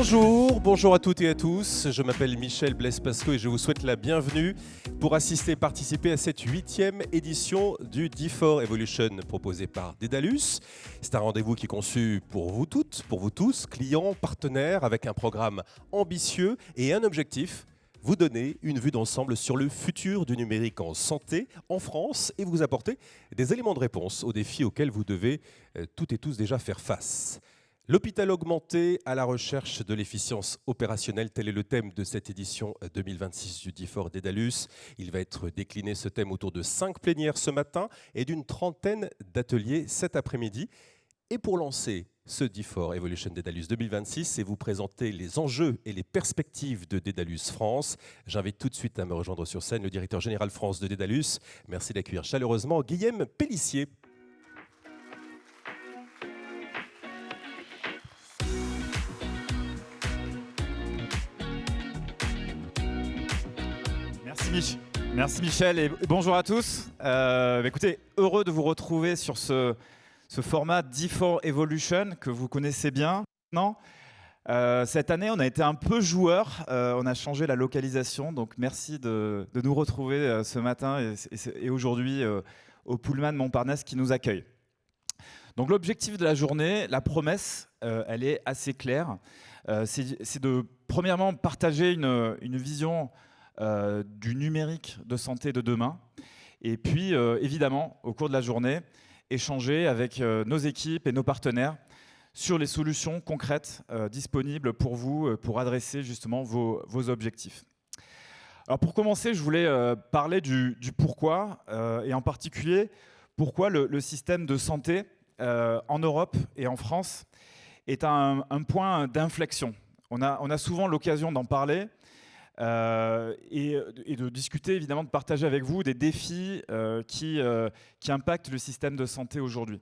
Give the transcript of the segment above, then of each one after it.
Bonjour à toutes et à tous, je m'appelle Michel Blaise-Pascaud et je vous souhaite la bienvenue pour assister et participer à cette 8e édition du D4 Evolution proposé par Dedalus. C'est un rendez-vous qui est conçu pour vous toutes, pour vous tous, clients, partenaires, avec un programme ambitieux et un objectif: vous donner une vue d'ensemble sur le futur du numérique en santé en France et vous apporter des éléments de réponse aux défis auxquels vous devez toutes et tous déjà faire face. L'hôpital augmenté à la recherche de l'efficience opérationnelle, tel est le thème de cette édition 2026 du D4 Dedalus. Il va être décliné ce thème autour de 5 plénières ce matin et d'une trentaine d'ateliers cet après-midi. Et pour lancer ce D4 Evolution Dedalus 2026 et vous présenter les enjeux et les perspectives de Dedalus France, j'invite tout de suite à me rejoindre sur scène le directeur général France de Dedalus. Merci d'accueillir chaleureusement Guillaume Pellissier. Merci Michel et bonjour à tous. Écoutez, heureux de vous retrouver sur ce format D4 Evolution que vous connaissez bien maintenant. Cette année, on a été un peu joueur, on a changé la localisation, donc merci de nous retrouver ce matin et aujourd'hui au Pullman Montparnasse qui nous accueille. Donc l'objectif de la journée, la promesse, elle est assez claire. C'est de premièrement partager une vision du numérique de santé de demain. Et puis, évidemment, au cours de la journée, échanger avec nos équipes et nos partenaires sur les solutions concrètes disponibles pour vous, pour adresser justement vos objectifs. Alors, pour commencer, je voulais parler du pourquoi, et en particulier, pourquoi le système de santé en Europe et en France est un point d'inflexion. On a souvent l'occasion d'en parler, et de discuter, évidemment, de partager avec vous des défis qui impactent le système de santé aujourd'hui.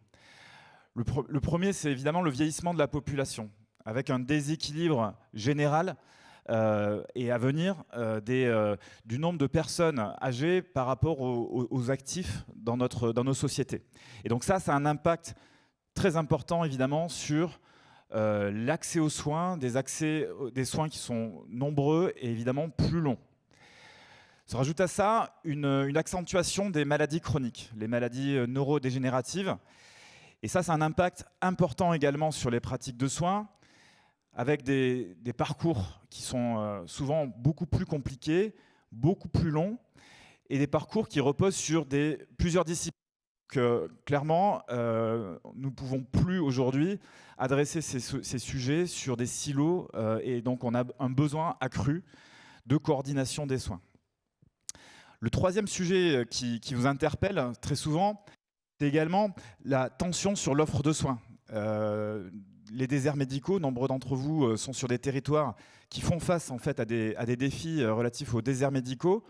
Le premier, c'est évidemment le vieillissement de la population, avec un déséquilibre général et à venir du nombre de personnes âgées par rapport aux actifs dans nos sociétés. Et donc ça a un impact très important, évidemment, sur l'accès aux soins, des soins qui sont nombreux et évidemment plus longs. Se rajoute à ça une accentuation des maladies chroniques, les maladies neurodégénératives. Et ça a un impact important également sur les pratiques de soins, avec des parcours qui sont souvent beaucoup plus compliqués, beaucoup plus longs, et des parcours qui reposent sur plusieurs disciplines. Clairement, nous ne pouvons plus aujourd'hui adresser ces sujets sur des silos et donc on a un besoin accru de coordination des soins. Le troisième sujet qui vous interpelle très souvent, c'est également la tension sur l'offre de soins. Les déserts médicaux, nombreux d'entre vous sont sur des territoires qui font face en fait à des défis relatifs aux déserts médicaux.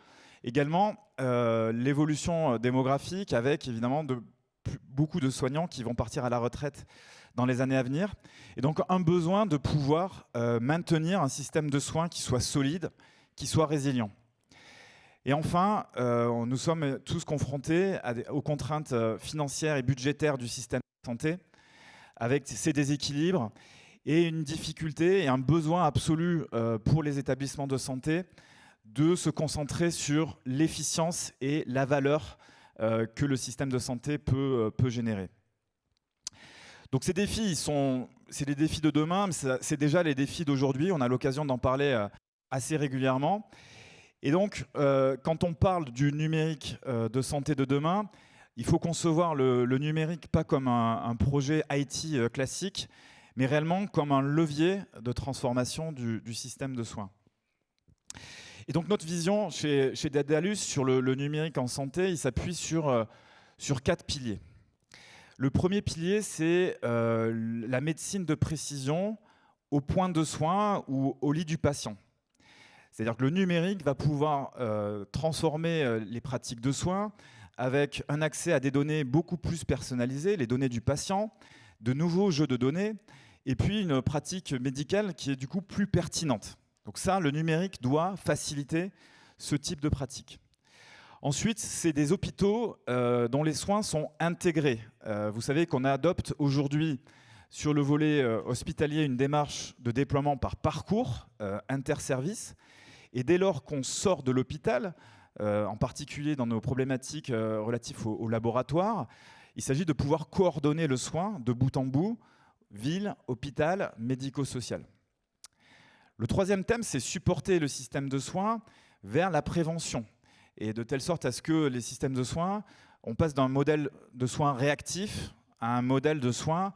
Également, l'évolution démographique avec évidemment beaucoup de soignants qui vont partir à la retraite dans les années à venir. Et donc un besoin de pouvoir maintenir un système de soins qui soit solide, qui soit résilient. Et enfin, nous sommes tous confrontés aux contraintes financières et budgétaires du système de santé, avec ces déséquilibres et une difficulté et un besoin absolu pour les établissements de santé de se concentrer sur l'efficience et la valeur que le système de santé peut générer. Donc ces défis, c'est les défis de demain, mais c'est déjà les défis d'aujourd'hui. On a l'occasion d'en parler assez régulièrement. Et donc, quand on parle du numérique de santé de demain, il faut concevoir le numérique pas comme un projet IT classique, mais réellement comme un levier de transformation du système de soins. Et donc notre vision chez Dedalus sur le numérique en santé, il s'appuie sur 4 piliers. Le premier pilier, c'est la médecine de précision au point de soin ou au lit du patient. C'est-à-dire que le numérique va pouvoir transformer les pratiques de soins avec un accès à des données beaucoup plus personnalisées, les données du patient, de nouveaux jeux de données, et puis une pratique médicale qui est du coup plus pertinente. Donc ça, le numérique doit faciliter ce type de pratique. Ensuite, c'est des hôpitaux dont les soins sont intégrés. Vous savez qu'on adopte aujourd'hui Sur le volet hospitalier, une démarche de déploiement par parcours interservices. Et dès lors qu'on sort de l'hôpital, en particulier dans nos problématiques relatives au laboratoire, il s'agit de pouvoir coordonner le soin de bout en bout, ville, hôpital, médico-social. Le troisième thème, c'est supporter le système de soins vers la prévention, et de telle sorte à ce que les systèmes de soins, on passe d'un modèle de soins réactif à un modèle de soins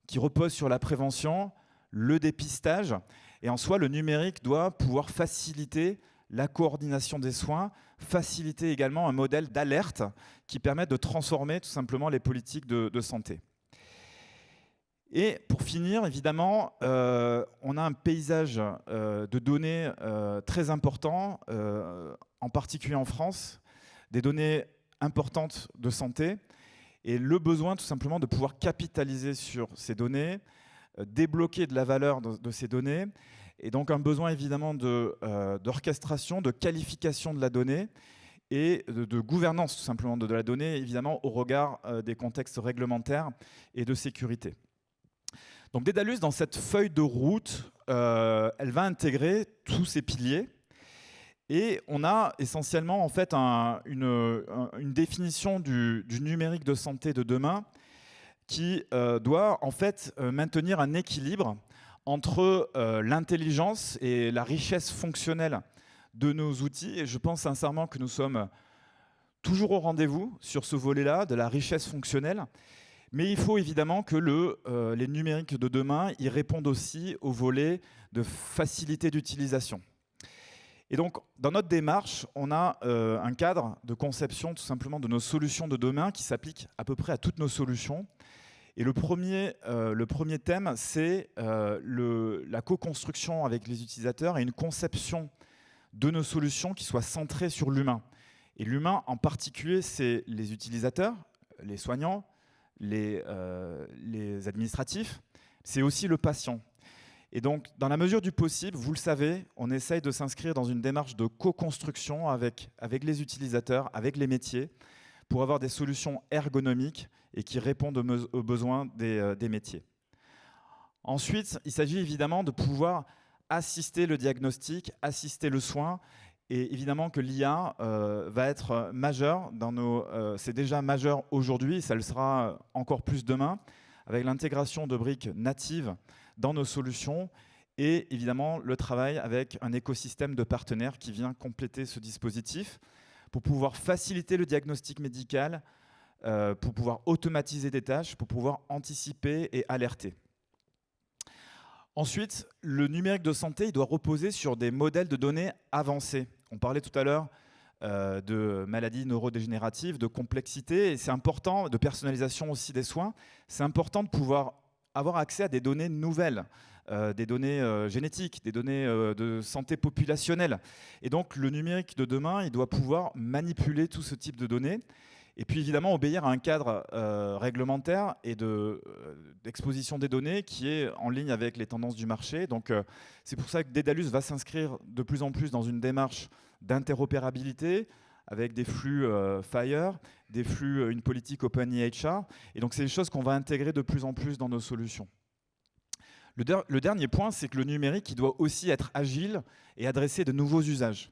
qui repose sur la prévention, le dépistage, et en soi, le numérique doit pouvoir faciliter la coordination des soins, faciliter également un modèle d'alerte qui permet de transformer tout simplement les politiques de santé. Et pour finir, évidemment, on a un paysage de données très important, en particulier en France, des données importantes de santé, et le besoin tout simplement de pouvoir capitaliser sur ces données, débloquer de la valeur de ces données, et donc un besoin évidemment d'orchestration, de qualification de la donnée, et de gouvernance tout simplement de la donnée, évidemment au regard des contextes réglementaires et de sécurité. Donc Daedalus, dans cette feuille de route, elle va intégrer tous ces piliers. Et on a essentiellement en fait une définition du numérique de santé de demain qui doit en fait maintenir un équilibre entre l'intelligence et la richesse fonctionnelle de nos outils. Et je pense sincèrement que nous sommes toujours au rendez-vous sur ce volet-là de la richesse fonctionnelle. Mais il faut évidemment que les numériques de demain y répondent aussi au volet de facilité d'utilisation. Et donc, dans notre démarche, on a un cadre de conception tout simplement de nos solutions de demain qui s'applique à peu près à toutes nos solutions. Et le premier thème, c'est la co-construction avec les utilisateurs et une conception de nos solutions qui soit centrée sur l'humain. Et l'humain, en particulier, c'est les utilisateurs, les soignants, les administratifs, c'est aussi le patient. Et donc, dans la mesure du possible, vous le savez, on essaye de s'inscrire dans une démarche de co-construction avec les utilisateurs, avec les métiers, pour avoir des solutions ergonomiques et qui répondent aux besoins des métiers. Ensuite, il s'agit évidemment de pouvoir assister le diagnostic, assister le soin, et évidemment que l'IA va être majeure c'est déjà majeur aujourd'hui, et ça le sera encore plus demain, avec l'intégration de briques natives dans nos solutions et évidemment le travail avec un écosystème de partenaires qui vient compléter ce dispositif pour pouvoir faciliter le diagnostic médical, pour pouvoir automatiser des tâches, pour pouvoir anticiper et alerter. Ensuite, le numérique de santé il doit reposer sur des modèles de données avancés. On parlait tout à l'heure de maladies neurodégénératives, de complexité, et c'est important, de personnalisation aussi des soins. C'est important de pouvoir avoir accès à des données nouvelles, des données génétiques, des données de santé populationnelle. Et donc, le numérique de demain, il doit pouvoir manipuler tout ce type de données. Et puis, évidemment, obéir à un cadre réglementaire et d'exposition des données qui est en ligne avec les tendances du marché. Donc, c'est pour ça que Daedalus va s'inscrire de plus en plus dans une démarche d'interopérabilité, avec des flux FHIR, des flux, une politique Open EHR. Et donc, c'est des choses qu'on va intégrer de plus en plus dans nos solutions. Le dernier point, c'est que le numérique il doit aussi être agile et adresser de nouveaux usages.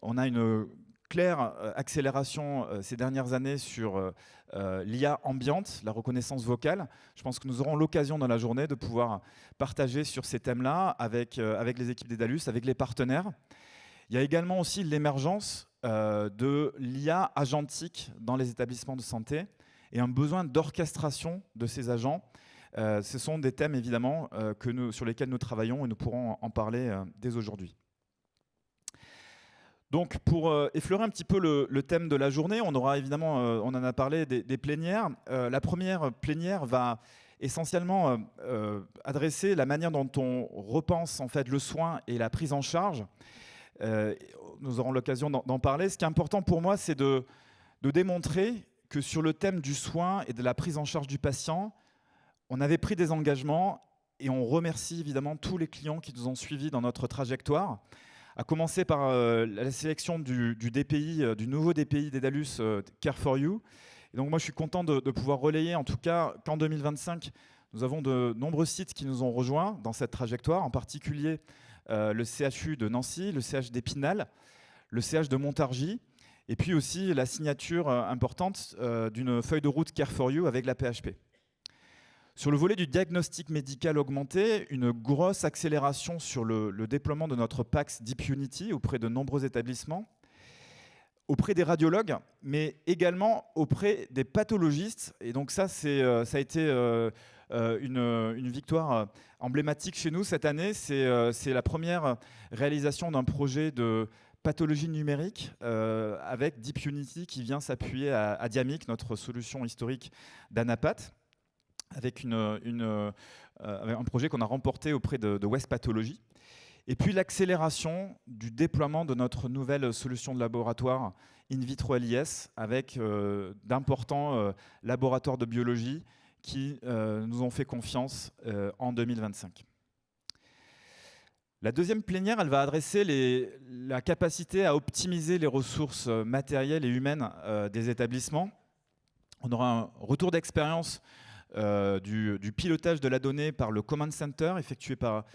On a une claire accélération ces dernières années sur l'IA ambiante, la reconnaissance vocale. Je pense que nous aurons l'occasion dans la journée de pouvoir partager sur ces thèmes-là avec les équipes Daedalus, avec les partenaires. Il y a également aussi l'émergence de l'IA agentique dans les établissements de santé et un besoin d'orchestration de ces agents. Ce sont des thèmes évidemment sur lesquels nous travaillons et nous pourrons en parler dès aujourd'hui. Donc pour effleurer un petit peu le thème de la journée, on aura évidemment, on en a parlé, des plénières. La première plénière va essentiellement adresser la manière dont on repense en fait le soin et la prise en charge. Nous aurons l'occasion d'en parler. Ce qui est important pour moi, c'est de démontrer que sur le thème du soin et de la prise en charge du patient, on avait pris des engagements et on remercie évidemment tous les clients qui nous ont suivis dans notre trajectoire, à commencer par la sélection du DPI, du nouveau DPI Daedalus Care for You. Et donc moi, je suis content de pouvoir relayer en tout cas qu'en 2025, Nous avons de nombreux sites qui nous ont rejoints dans cette trajectoire, en particulier le CHU de Nancy, le CH d'Épinal, le CH de Montargis, et puis aussi la signature importante d'une feuille de route Care for You avec la PHP. Sur le volet du diagnostic médical augmenté, une grosse accélération sur le déploiement de notre PACS Deep Unity auprès de nombreux établissements, auprès des radiologues, mais également auprès des pathologistes. Et donc ça a été une victoire emblématique chez nous cette année. C'est la première réalisation d'un projet de pathologie numérique avec Deep Unity qui vient s'appuyer à Diamic, notre solution historique d'Anapat, avec un projet qu'on a remporté auprès de West Pathology. Et puis l'accélération du déploiement de notre nouvelle solution de laboratoire in vitro LIS avec d'importants laboratoires de biologie qui nous ont fait confiance en 2025. La deuxième plénière, elle va adresser la capacité à optimiser les ressources matérielles et humaines des établissements. On aura un retour d'expérience du pilotage de la donnée par le Command Center effectué par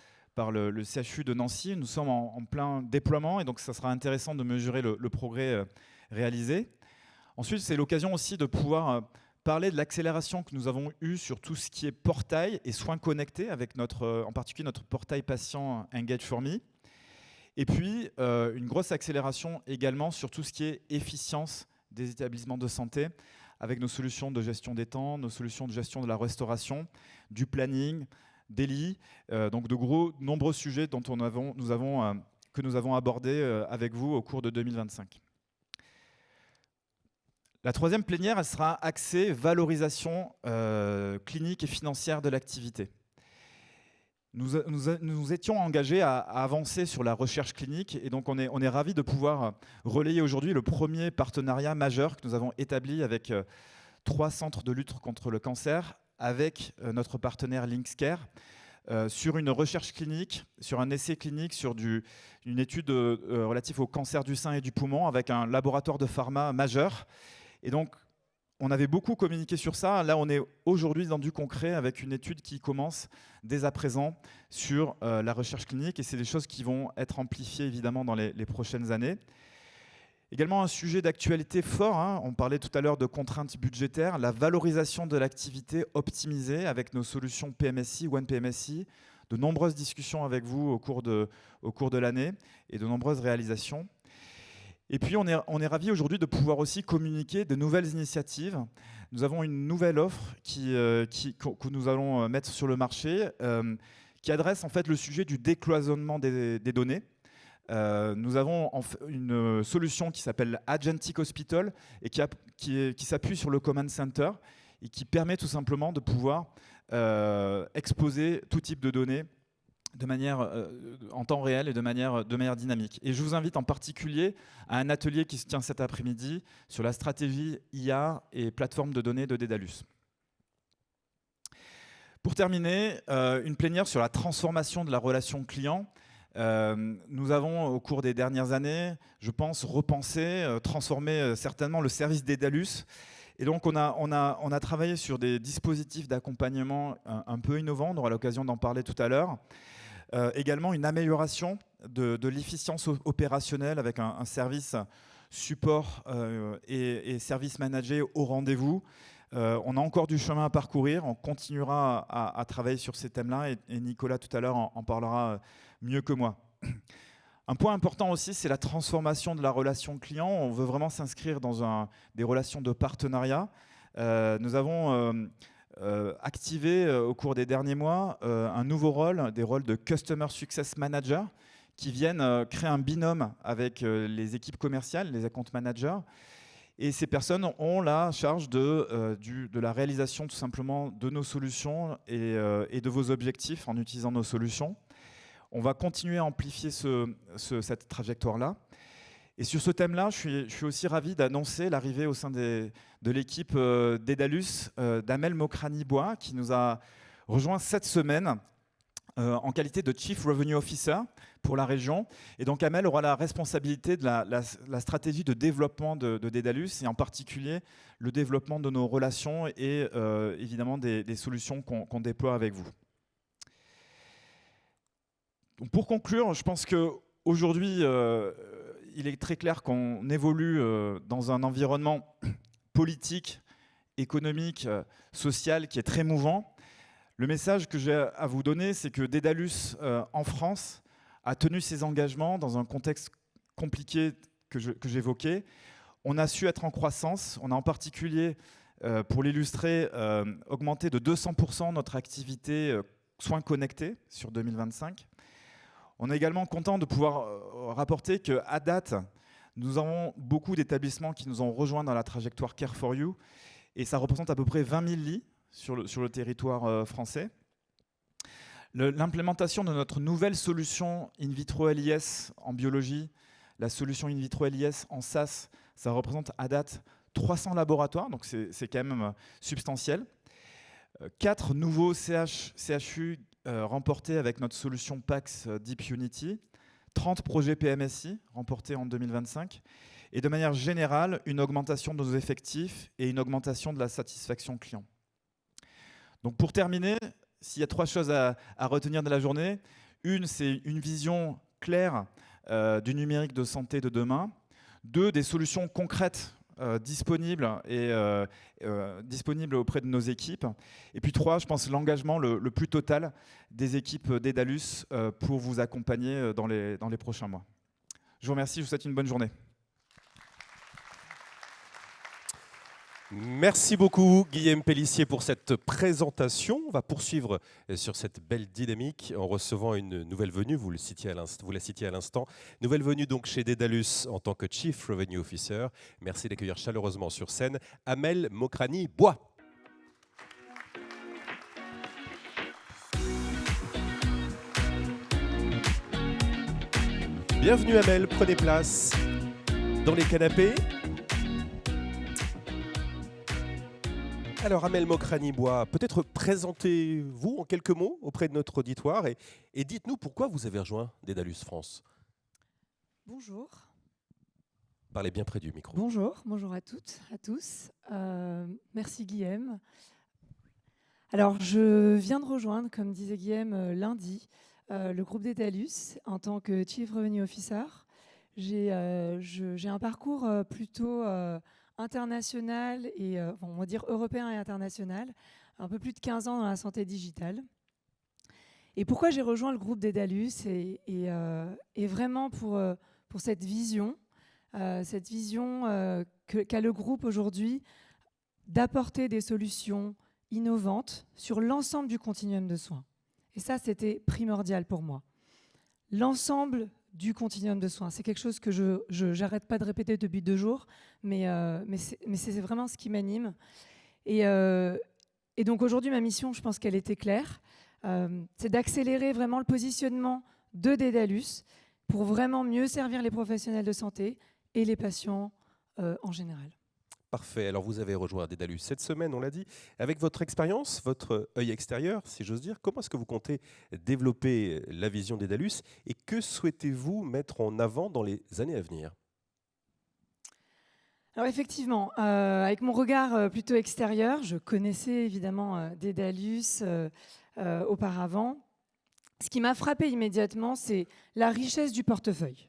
le CHU de Nancy. Nous sommes en plein déploiement et donc ça sera intéressant de mesurer le progrès réalisé. Ensuite, c'est l'occasion aussi de pouvoir parler de l'accélération que nous avons eue sur tout ce qui est portail et soins connectés, avec en particulier notre portail patient Engage4Me. Et puis, une grosse accélération également sur tout ce qui est efficience des établissements de santé, avec nos solutions de gestion des temps, nos solutions de gestion de la restauration, du planning, des lits, donc de nombreux sujets que nous avons abordés avec vous au cours de 2025. La troisième plénière, elle sera axée valorisation clinique et financière de l'activité. Nous étions engagés à avancer sur la recherche clinique et donc on est ravis de pouvoir relayer aujourd'hui le premier partenariat majeur que nous avons établi avec 3 centres de lutte contre le cancer, avec notre partenaire Linkscare, sur une recherche clinique, sur un essai clinique, sur une étude relative au cancer du sein et du poumon avec un laboratoire de pharma majeur. Et donc, on avait beaucoup communiqué sur ça. Là, on est aujourd'hui dans du concret avec une étude qui commence dès à présent sur la recherche clinique. Et c'est des choses qui vont être amplifiées évidemment dans les prochaines années. Également un sujet d'actualité fort, hein. On parlait tout à l'heure de contraintes budgétaires, la valorisation de l'activité optimisée avec nos solutions PMSI, OnePMSI, de nombreuses discussions avec vous au cours de l'année et de nombreuses réalisations. Et puis on est ravis aujourd'hui de pouvoir aussi communiquer de nouvelles initiatives. Nous avons une nouvelle offre que nous allons mettre sur le marché qui adresse en fait le sujet du décloisonnement des données. Nous avons une solution qui s'appelle Agentic Hospital et qui s'appuie sur le Command Center et qui permet tout simplement de pouvoir exposer tout type de données de manière en temps réel et de manière dynamique. Et je vous invite en particulier à un atelier qui se tient cet après-midi sur la stratégie IA et plateforme de données de Dedalus. Pour terminer, une plénière sur la transformation de la relation client. Nous avons, au cours des dernières années, je pense, repensé, transformé certainement le service Dedalus. Et donc, on a travaillé sur des dispositifs d'accompagnement un peu innovants. On aura l'occasion d'en parler tout à l'heure. Également, une amélioration de l'efficience opérationnelle avec un service support et service managé au rendez-vous. On a encore du chemin à parcourir. On continuera à travailler sur ces thèmes-là et Nicolas, tout à l'heure, en parlera mieux que moi. Un point important aussi, c'est la transformation de la relation client. On veut vraiment s'inscrire dans des relations de partenariat. Nous avons activé au cours des derniers mois un nouveau rôle, des rôles de Customer Success Manager, qui viennent créer un binôme avec les équipes commerciales, les account managers. Et ces personnes ont la charge de la réalisation tout simplement de nos solutions et de vos objectifs en utilisant nos solutions. On va continuer à amplifier cette trajectoire-là. Et sur ce thème-là, je suis aussi ravi d'annoncer l'arrivée au sein de l'équipe Dedalus d'Amel Mokrani-Bois, qui nous a rejoint cette semaine en qualité de Chief Revenue Officer pour la région. Et donc Amel aura la responsabilité de la stratégie de développement de Dedalus, et en particulier le développement de nos relations et évidemment des solutions qu'on déploie avec vous. Donc pour conclure, je pense qu'aujourd'hui, il est très clair qu'on évolue dans un environnement politique, économique, social qui est très mouvant. Le message que j'ai à vous donner, c'est que Dedalus en France a tenu ses engagements dans un contexte compliqué que j'évoquais. On a su être en croissance. On a en particulier, pour l'illustrer, augmenté de 200% notre activité soins connectés sur 2025. On est également content de pouvoir rapporter qu'à date, nous avons beaucoup d'établissements qui nous ont rejoints dans la trajectoire Care for You, et ça représente à peu près 20 000 lits sur le territoire français. L'implémentation de notre nouvelle solution in vitro LIS en biologie, la solution in vitro LIS en SaaS, ça représente à date 300 laboratoires, donc c'est quand même substantiel. 4 nouveaux CHU remportés avec notre solution PAX Deep Unity, 30 projets PMSI remportés en 2025, et de manière générale, une augmentation de nos effectifs et une augmentation de la satisfaction client. Donc pour terminer, s'il y a 3 choses à retenir de la journée, une, c'est une vision claire du numérique de santé de demain. 2, des solutions concrètes disponibles auprès de nos équipes. Et puis 3, je pense l'engagement le plus total des équipes Dedalus pour vous accompagner dans les prochains mois. Je vous remercie, je vous souhaite une bonne journée. Merci beaucoup Guillaume Pellissier pour cette présentation. On va poursuivre sur cette belle dynamique en recevant une nouvelle venue, vous la citiez à l'instant. Nouvelle venue donc chez Dedalus en tant que Chief Revenue Officer. Merci d'accueillir chaleureusement sur scène Amel Mokrani-Bois. Bienvenue Amel, prenez place dans les canapés. Alors Amel Mokrani-Bois, peut-être présentez-vous en quelques mots auprès de notre auditoire et dites-nous pourquoi vous avez rejoint Dedalus France. Bonjour. Parlez bien près du micro. Bonjour à toutes, à tous. Merci Guillaume. Alors je viens de rejoindre, comme disait Guillaume, lundi, le groupe Dedalus en tant que Chief Revenue Officer. J'ai un parcours plutôt international et on va dire européen et international, un peu plus de 15 ans dans la santé digitale. Et pourquoi j'ai rejoint le groupe Dedalus et vraiment pour cette vision qu'a le groupe aujourd'hui d'apporter des solutions innovantes sur l'ensemble du continuum de soins. Et ça, c'était primordial pour moi. L'ensemble du continuum de soins. C'est quelque chose que je n'arrête pas de répéter depuis 2 jours, mais c'est vraiment ce qui m'anime. Et donc aujourd'hui, ma mission, je pense qu'elle était claire, c'est d'accélérer vraiment le positionnement de Dedalus pour vraiment mieux servir les professionnels de santé et les patients en général. Parfait. Alors vous avez rejoint Dedalus cette semaine, on l'a dit. Avec votre expérience, votre œil extérieur, si j'ose dire, comment est-ce que vous comptez développer la vision Dedalus et que souhaitez-vous mettre en avant dans les années à venir ? Alors effectivement, avec mon regard plutôt extérieur, je connaissais évidemment Dedalus auparavant. Ce qui m'a frappé immédiatement, c'est la richesse du portefeuille.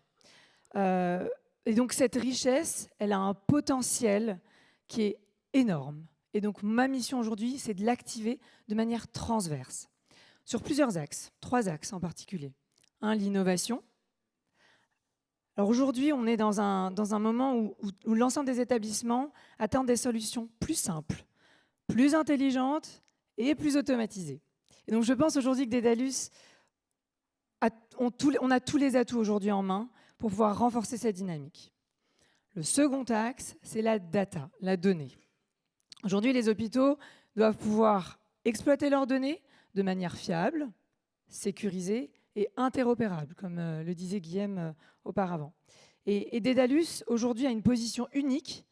Et donc cette richesse, elle a un potentiel qui est énorme. Et donc ma mission aujourd'hui, c'est de l'activer de manière transverse, sur plusieurs axes, 3 axes en particulier. 1, l'innovation. Alors aujourd'hui, on est dans un moment où l'ensemble des établissements attendent des solutions plus simples, plus intelligentes et plus automatisées. Et donc je pense aujourd'hui que Dedalus, on a tous les atouts aujourd'hui en main pour pouvoir renforcer cette dynamique. Le second axe, c'est la data, la donnée. Aujourd'hui, les hôpitaux doivent pouvoir exploiter leurs données de manière fiable, sécurisée et interopérable, comme le disait Guillaume auparavant. Et Dedalus, aujourd'hui, a une position unique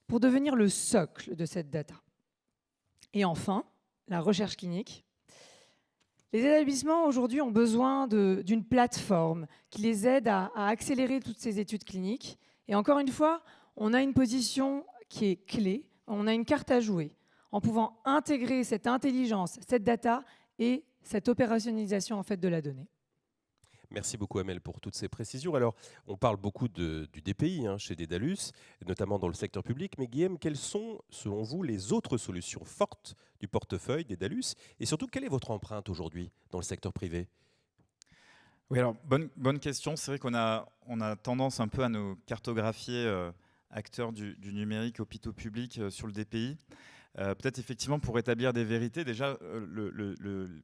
pour devenir le socle de cette data. Et enfin, la recherche clinique. Les établissements aujourd'hui ont besoin d'une plateforme qui les aide à accélérer toutes ces études cliniques. Et encore une fois, on a une position qui est clé, on a une carte à jouer en pouvant intégrer cette intelligence, cette data et cette opérationnalisation en fait de la donnée. Merci beaucoup Amel pour toutes ces précisions. Alors, on parle beaucoup du DPI chez Dédalus, notamment dans le secteur public, mais Guillaume, quelles sont, selon vous, les autres solutions fortes du portefeuille Dédalus? Et surtout, quelle est votre empreinte aujourd'hui dans le secteur privé? Oui, alors bonne question. C'est vrai on a tendance un peu à nous cartographier acteurs du numérique, hôpitaux publics sur le DPI. Peut-être effectivement pour établir des vérités, déjà le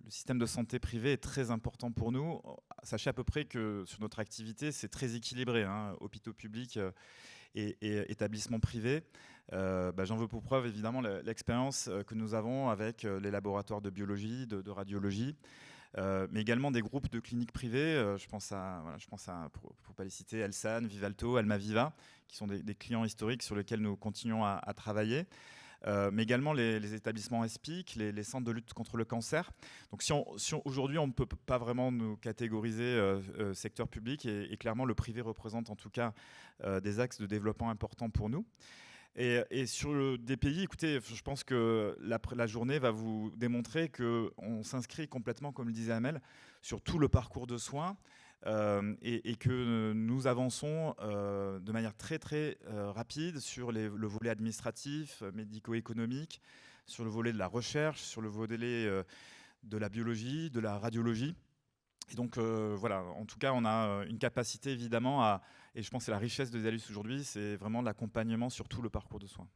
système de santé privé est très important pour nous. Sachez à peu près que sur notre activité, c'est très équilibré, hôpitaux publics et établissements privés. J'en veux pour preuve évidemment l'expérience que nous avons avec les laboratoires de biologie, de radiologie, mais également des groupes de cliniques privées. Je pense à pour pas les citer, Elsan, Vivalto, Almaviva, qui sont des clients historiques sur lesquels nous continuons à travailler. Mais également les établissements ESPIC, les centres de lutte contre le cancer. Donc aujourd'hui, on ne peut pas vraiment nous catégoriser secteur public et clairement le privé représente en tout cas des axes de développement importants pour nous. Et sur le DPI, écoutez, je pense que la journée va vous démontrer qu'on s'inscrit complètement, comme le disait Amel, sur tout le parcours de soins. Et que nous avançons de manière très très rapide sur le volet administratif, médico-économique, sur le volet de la recherche, sur le volet de la biologie, de la radiologie. Et donc voilà, en tout cas on a une capacité évidemment et je pense que c'est la richesse de Dédalus aujourd'hui, c'est vraiment l'accompagnement sur tout le parcours de soins.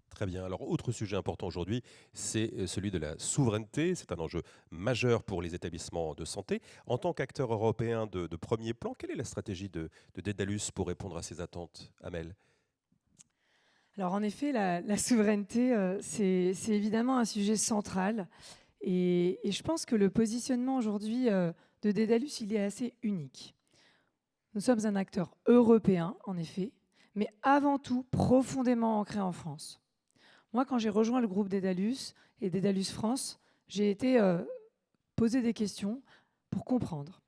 Très bien. Alors, autre sujet important aujourd'hui, c'est celui de la souveraineté. C'est un enjeu majeur pour les établissements de santé. En tant qu'acteur européen de premier plan, quelle est la stratégie de Dédalus pour répondre à ces attentes, Amel? Alors en effet, la souveraineté, c'est évidemment un sujet central. Et je pense que le positionnement aujourd'hui de Dédalus, il est assez unique. Nous sommes un acteur européen, en effet, mais avant tout profondément ancré en France. Moi, quand j'ai rejoint le groupe Dédalus et Dédalus France, j'ai été poser des questions pour comprendre.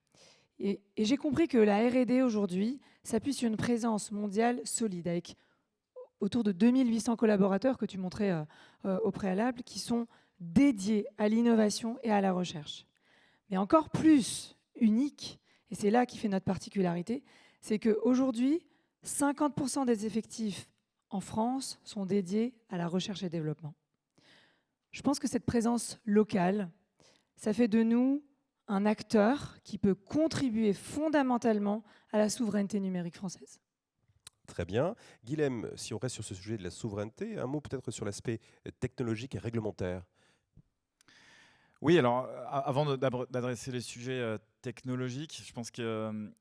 Et j'ai compris que la R&D aujourd'hui s'appuie sur une présence mondiale solide, avec autour de 2800 collaborateurs que tu montrais au préalable, qui sont dédiés à l'innovation et à la recherche. Mais encore plus unique, et c'est là qui fait notre particularité, c'est qu'aujourd'hui, 50% des effectifs en France sont dédiés à la recherche et développement. Je pense que cette présence locale, ça fait de nous un acteur qui peut contribuer fondamentalement à la souveraineté numérique française. Très bien. Guilhem, si on reste sur ce sujet de la souveraineté, un mot peut-être sur l'aspect technologique et réglementaire. Oui, alors avant d'adresser les sujets technologiques, je pense que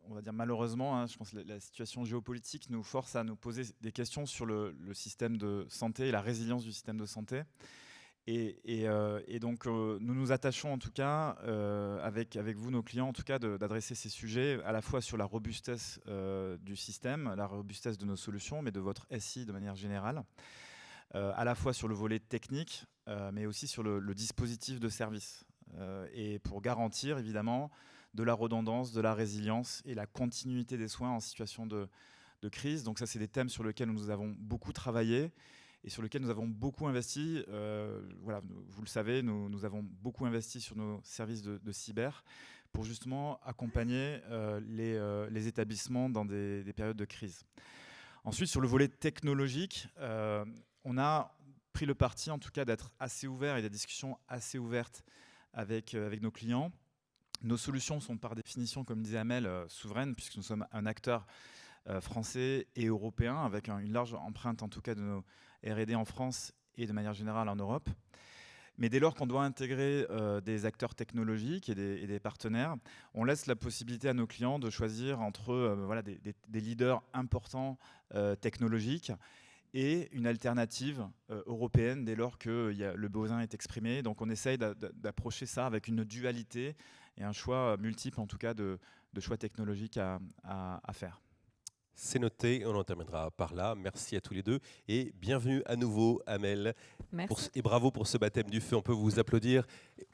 on va dire malheureusement, je pense que la situation géopolitique nous force à nous poser des questions sur le système de santé et la résilience du système de santé. Et donc, nous nous attachons en tout cas, avec vous, nos clients, en tout cas, d'adresser ces sujets à la fois sur la robustesse du système, la robustesse de nos solutions, mais de votre SI de manière générale, à la fois sur le volet technique, mais aussi sur le dispositif de service. Et pour garantir, évidemment, de la redondance, de la résilience et la continuité des soins en situation de crise. Donc ça, c'est des thèmes sur lesquels nous avons beaucoup travaillé et sur lesquels nous avons beaucoup investi. Voilà, vous le savez, nous avons beaucoup investi sur nos services de cyber pour justement accompagner les établissements dans des périodes de crise. Ensuite, sur le volet technologique, on a pris le parti, en tout cas, d'être assez ouvert et des discussions assez ouvertes avec nos clients. Nos solutions sont par définition, comme disait Amel, souveraines, puisque nous sommes un acteur français et européen, avec une large empreinte en tout cas de nos R&D en France et de manière générale en Europe. Mais dès lors qu'on doit intégrer des acteurs technologiques et des partenaires, on laisse la possibilité à nos clients de choisir entre voilà, des leaders importants technologiques et une alternative européenne dès lors que le besoin est exprimé. Donc on essaye d'approcher ça avec une dualité et un choix multiple en tout cas de choix technologiques à faire. C'est noté, on en terminera par là. Merci à tous les deux et bienvenue à nouveau, Amel. Merci. Et bravo pour ce baptême du feu. On peut vous applaudir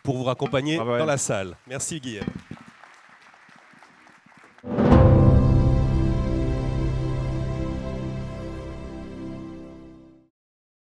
pour vous raccompagner Bravo, dans Anne. la salle. Merci, Guillaume.